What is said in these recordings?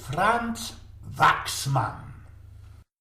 Franz Waxman.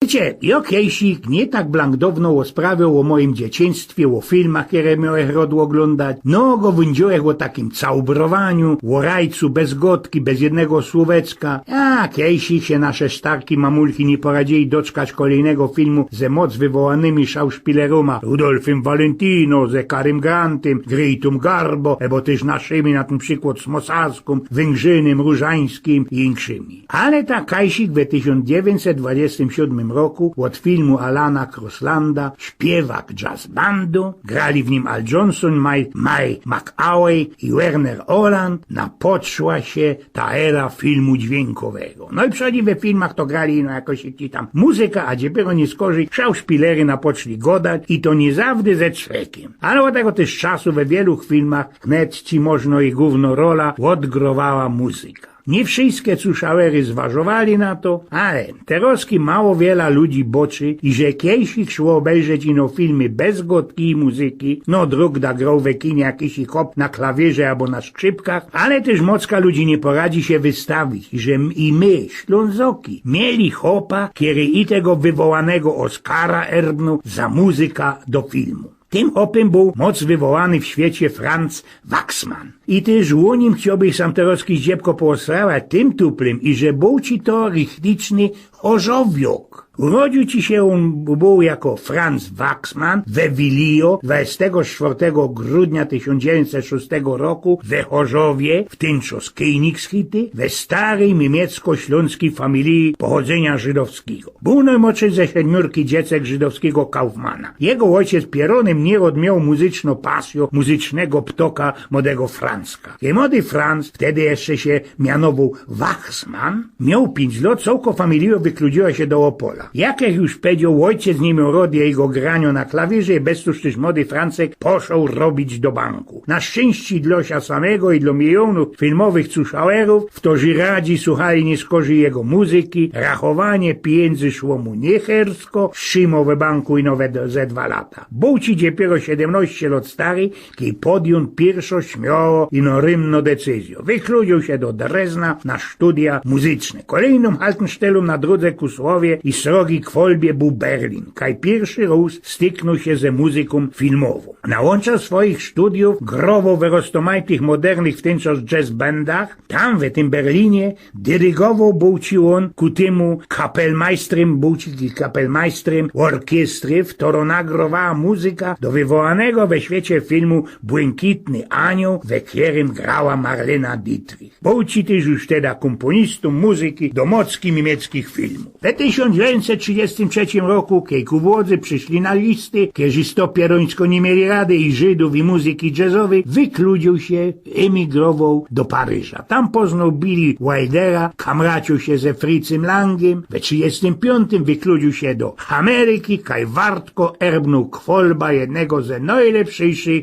Wiecie, ja kiejsik nie tak dawno osprawiał o moim dzieciństwie, o filmach, które miałem rodu oglądać. No go wędziłech o takim całbrowaniu, o rajcu bez gotki, bez jednego słówecka. A kiejsik się nasze starki mamulki nie poradzili doczkać kolejnego filmu ze moc wywołanymi szauszpileroma Rudolfem Valentino, ze Karym Grantem, Greitum Garbo, ebo też naszymi na ten przykład Smosarską, Węgrzynym, Różańskim i innymi. Ale ta kiejsik w 1927 roku od filmu Alana Crosslanda śpiewak jazz bandu, grali w nim Al Johnson, Mike McAway i Werner Oland, napoczła się ta era filmu dźwiękowego. No i przecież we filmach to grali no jakoś ci tam muzyka, a dopiero nie skorzy szauszpilery napoczli godać i to nie zawdy ze czrekiem. Ale od tego też czasu we wielu filmach wnet ci można i główną rola odgrowała muzyka. Nie wszystkie cuszawery zważowali na to, ale teroski mało wiele ludzi boczy i że kiejsik szło obejrzeć ino filmy bez gotki i muzyki, no druk da grał we kinie jakiś hop na klawierze albo na skrzypkach, ale też mocka ludzi nie poradzi się wystawić, że i my, Ślązoki, mieli hopa, kiedy i tego wywołanego Oscara erbnu za muzyka do filmu. Tym hopem był moc wywołany w świecie Franz Waxman. I też o nim chciałbyś sam teroski zdziebko poosrawać tym tuplem i że był ci to rychtyczny chorzowiok. Urodził ci się on był jako Franz Waxman we Wilio 24 grudnia 1906 roku we Chorzowie, w tynczo z Keinigshity, we starej niemiecko-śląskiej familii pochodzenia żydowskiego. Był najmłodszy ze 7 dziecek żydowskiego Kaufmana. Jego ojciec pieronem nierod miał muzyczną pasję muzycznego ptoka młodego Franzka. I młody Franz, wtedy jeszcze się mianował Waxman, miał 5 lat, całko familia wykludziła się do Opola. Jak już powiedział, ojciec nie miał rody jego grania na klawierze, bez tuż też młody Francek poszł robić do banku. Na szczęście dla się samego i dla milionów filmowych cuszawerów, w to radzi słuchali nie skorzy jego muzyki, rachowanie pieniędzy szło mu niechersko, trzymał we banku i nowe ze 2 lata. Był ci dopiero 17 lat stary, kiedy podjął pierwszą śmiało i rymną decyzję. Wykludził się do Drezna na studia muzyczne. Kolejną haltenstelą na drodze ku słowie i srogi kwolbie był Berlin, kaj pierwszy raz styknął się ze muzyką filmową. Na łącza swoich studiów grował we roztomajtych modernych w ten czas jazz bandach, tam w tym Berlinie dyrygował był ci on ku temu kapelmajstrem, był ci kapelmajstrem orkiestry, w którą nagrowała muzyka do wywołanego we świecie filmu Błękitny Anioł, we którym grała Marlena Dietrich. Był ci też już wtedy komponistą muzyki do mockich niemieckich filmów. W 1933 roku, kiedy ku władzy przyszli na listy, kiedy stopierońsko nie mieli rady i Żydów i muzyki jazzowej, wykludził się, emigrował do Paryża. Tam poznał Billy Wildera, kamracił się ze Fritzem Langiem. W 1935 wykludził się do Ameryki, kaj wartko erbnął kwolba jednego ze najlepszych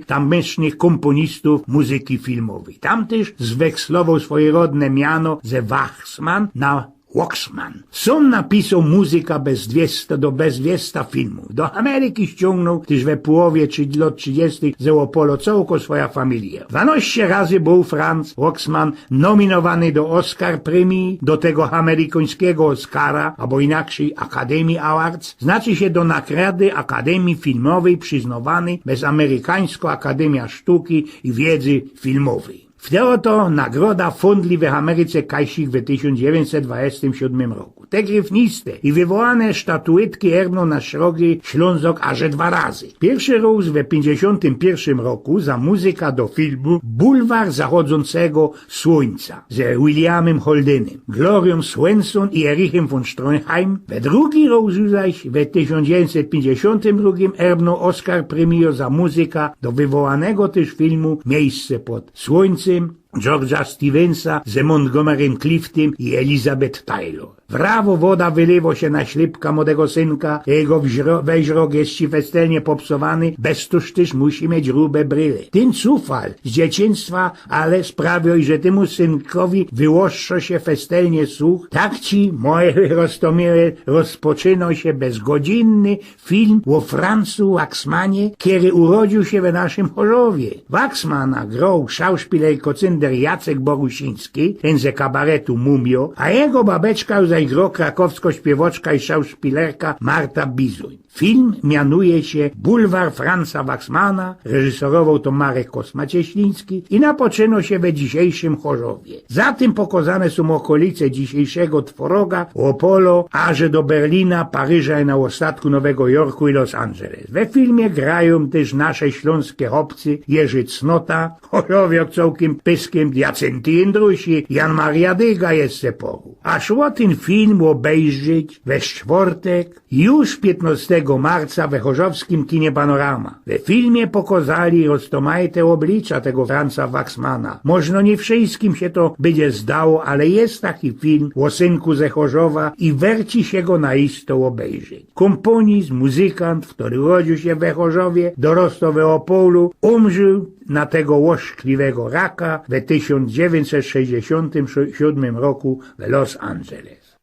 tamecznych komponistów muzyki filmowej. Tam też zwekslował swoje rodne miano ze Waxman na Waxman. Sam napisał muzyka bez 200 filmów. Do Ameryki ściągnął też we połowie lat 30. ze Opolo całko swoja familia. 12 razy był Franz Waxman nominowany do Oscar premii, do tego amerykańskiego Oscara, albo inaczej Academy Awards, znaczy się do nagrody Akademii Filmowej przyznawanej przez Amerykańską Akademię Sztuki i Wiedzy Filmowej. W tej oto nagroda fundli w Ameryce kajsik w 1927 roku. Te gryfniste i wywołane statuetki erbną na szrogi Ślązok aż 2 razy. Pierwszy raz w 1951 roku za muzyka do filmu Bulwar Zachodzącego Słońca z Williamem Holdenem, Glorią Swenson i Erichem von Stroheim. We drugi raz zaś w 1952 erbną Oscar premio za muzyka do wywołanego też filmu Miejsce pod Słońcem George'a Stevensa z Montgomerym Cliftem i Elizabeth Taylor. Wrawo woda wylewo się na ślipka młodego synka, jego wejrzrok jest ci festelnie popsowany, bez tuż też musi mieć grube bryle. Ten cufal z dzieciństwa, ale sprawił, że temu synkowi wyłoższo się festelnie słuch, tak ci, moje Rostomire, rozpoczynał się bezgodzinny film o Franzu Waxmanie, który urodził się w naszym Chorzowie. Waxmana grał szauszpiler Kocyndy Aleksander Jacek Borusiński, ten ze kabaretu Mumio, a jego babeczka zaś gro krakowsko-śpiewoczka i szauszpilerka Marta Bizuń. Film mianuje się Bulwar Franza Wachsmana, reżyserował to Marek Kosma-Cieśliński i napoczyno się we dzisiejszym Chorzowie. Za tym pokazane są okolice dzisiejszego Tworoga, Opolo, aże do Berlina, Paryża i na ostatku Nowego Jorku i Los Angeles. We filmie grają też nasze śląskie chłopcy Jerzy Cnota, Chorzowiok całkiem pyskiem, Jacenty Jędrusi, Jan Maria Dyga jest se poru. A szło ten film obejrzeć we czwartek, już 15 marca we chorzowskim kinie Panorama. We filmie pokazali roztomajte oblicza tego Franza Wachsmana. Można nie wszystkim się to będzie zdało, ale jest taki film o synku ze Chorzowa i werci się go na isto obejrzeć. Komponist, muzykant, który urodził się we Chorzowie, dorostał we Opolu, umrzył na tego łoszczliwego raka we 1967 roku w Los Angeles.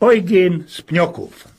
Eugen z Pnioków.